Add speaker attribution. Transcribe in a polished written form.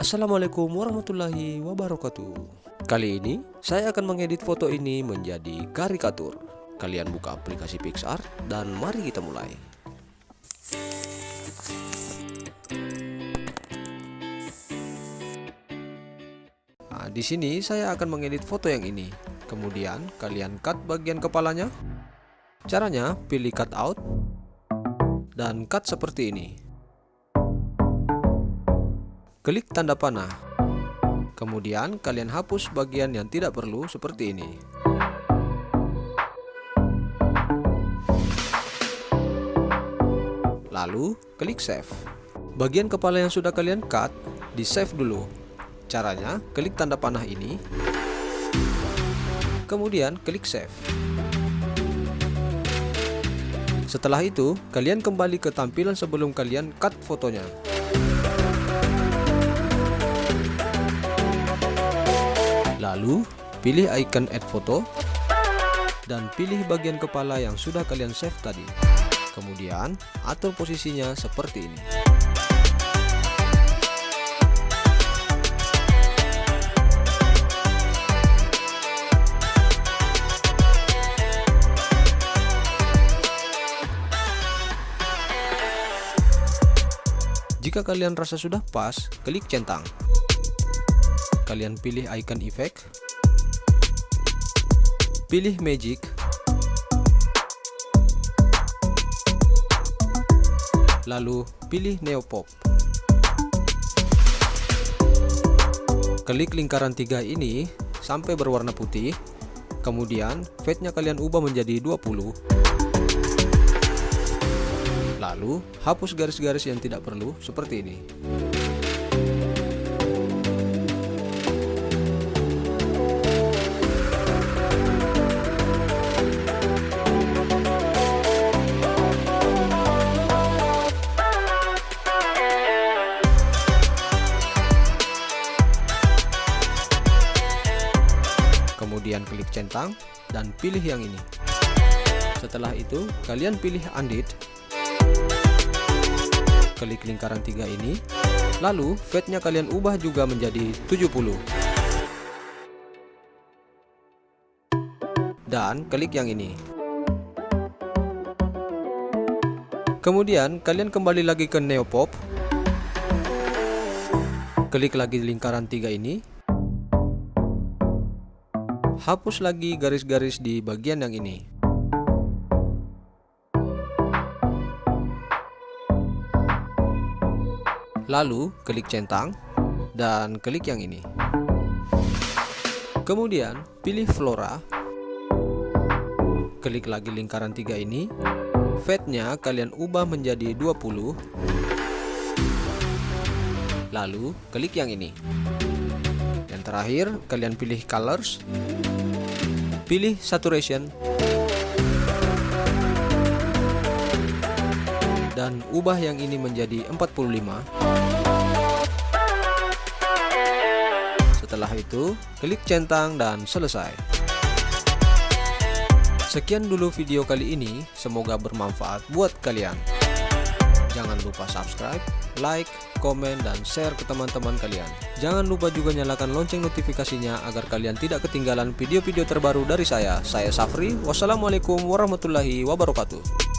Speaker 1: Assalamualaikum warahmatullahi wabarakatuh. Kali ini saya akan mengedit foto ini menjadi karikatur. Kalian buka aplikasi PicsArt dan mari kita mulai. Nah, di sini saya akan mengedit foto yang ini. Kemudian kalian cut bagian kepalanya. Caranya pilih cut out dan cut seperti ini. Klik tanda panah. Kemudian kalian hapus bagian yang tidak perlu seperti ini. Lalu klik save. Bagian kepala yang sudah kalian cut di save dulu. Caranya klik tanda panah ini. Kemudian klik save. Setelah itu kalian kembali ke tampilan sebelum kalian cut fotonya. Lalu, pilih icon add photo dan pilih bagian kepala yang sudah kalian save tadi. Kemudian, atur posisinya seperti ini. Jika kalian rasa sudah pas, klik centang. Kalian pilih icon effect, pilih magic, lalu pilih neopop. Klik lingkaran 3 ini sampai berwarna putih, kemudian fade-nya kalian ubah menjadi 20. Lalu hapus garis-garis yang tidak perlu seperti ini. Kemudian klik centang dan pilih yang ini. Setelah itu kalian pilih undit. Klik lingkaran 3 ini. Lalu fade-nya kalian ubah juga menjadi 70. Dan klik yang ini. Kemudian kalian kembali lagi ke neopop. Klik lagi lingkaran 3 ini. Hapus lagi garis-garis di bagian yang ini. Lalu klik centang dan klik yang ini. Kemudian pilih flora. Klik lagi lingkaran 3 ini. Fade-nya kalian ubah menjadi 20. Lalu klik yang ini. Yang terakhir kalian pilih colors. Pilih saturation. Dan ubah yang ini menjadi 45. Setelah itu, klik centang dan selesai. Sekian dulu video kali ini, semoga bermanfaat buat kalian. Jangan lupa subscribe, like, komen, dan share ke teman-teman kalian. Jangan lupa juga nyalakan lonceng notifikasinya agar kalian tidak ketinggalan video-video terbaru dari saya. Saya Safri, wassalamualaikum warahmatullahi wabarakatuh.